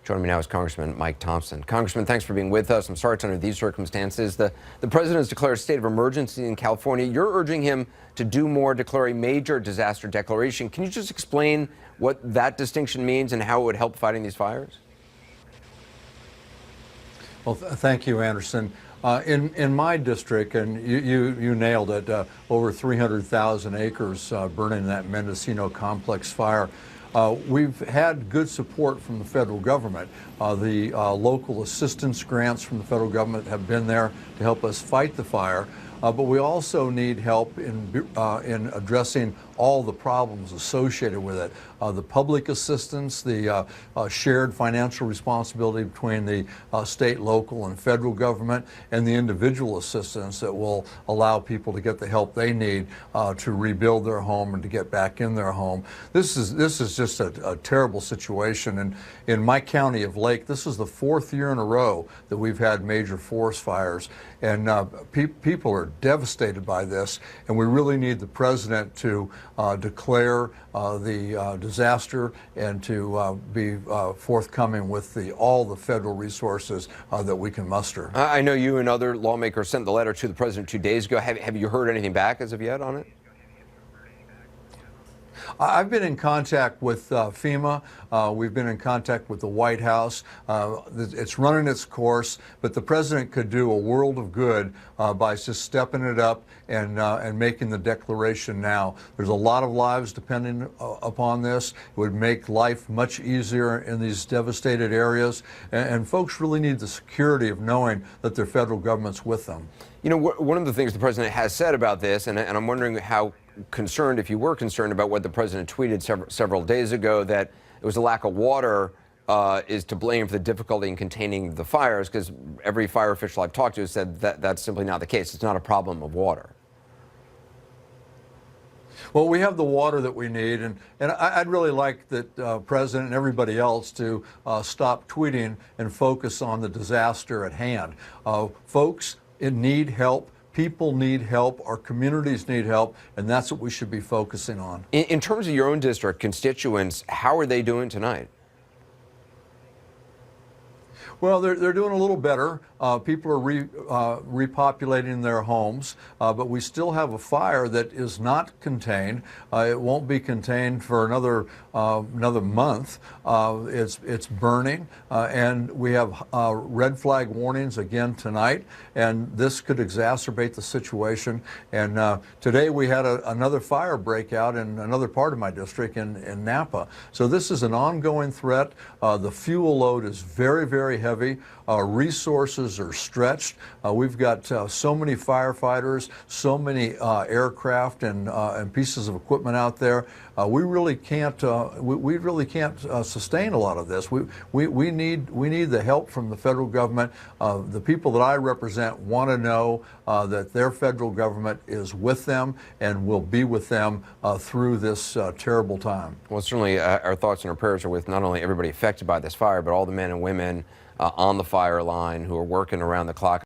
Joining me now is Congressman Mike Thompson. Congressman, thanks for being with us. I'm sorry it's under these circumstances. The president has declared a state of emergency in California. You're urging him to do more, declare a major disaster declaration. Can you just explain what that distinction means and how it would help fighting these fires? Well, thank you, Anderson. In my district, and you nailed it, over 300,000 acres burning in that Mendocino complex fire. We've had good support from the federal government. The local assistance grants from the federal government have been there to help us fight the fire. But we also need help in addressing all the problems associated with it. The public assistance, the shared financial responsibility between the state, local, and federal government, and the individual assistance that will allow people to get the help they need to rebuild their home and to get back in their home. This is just a terrible situation. And in my county of Lake, this is the 4th year in a row that we've had major forest fires. And people are devastated by this, and we really need the president to declare the disaster and to be forthcoming with all the federal resources that we can muster. I know you and other lawmakers sent the letter to the president 2 days ago. Have you heard anything back as of yet on it? I've been in contact with FEMA. We've been in contact with the White House. It's running its course, but the president could do a world of good by just stepping it up and making the declaration now. There's a lot of lives depending upon this. It would make life much easier in these devastated areas, and folks really need the security of knowing that their federal government's with them. You know, one of the things the president has said about this, and I'm wondering how concerned, if you were concerned about what the president tweeted several days ago, that it was a lack of water is to blame for the difficulty in containing the fires, because every fire official I've talked to has said that that's simply not the case. It's not a problem of water. Well, we have the water that we need, and I'd really like the president and everybody else to stop tweeting and focus on the disaster at hand. Folks need help. People need help, our communities need help, and that's what we should be focusing on. In terms of your own district, constituents, how are they doing tonight? Well, they're doing a little better. People are repopulating their homes, but we still have a fire that is not contained. It won't be contained for another month. It's burning, and we have red flag warnings again tonight, and this could exacerbate the situation. And today we had another fire breakout in another part of my district in Napa. So this is an ongoing threat. The fuel load is very, very heavy. Resources are stretched. We've got so many firefighters, so many aircraft and pieces of equipment out there. We really can't sustain a lot of this. We need the help from the federal government. The people that I represent want to know that their federal government is with them and will be with them through this terrible time. Well, certainly our thoughts and our prayers are with not only everybody affected by this fire, but all the men and women on the fire line who are working around the clock.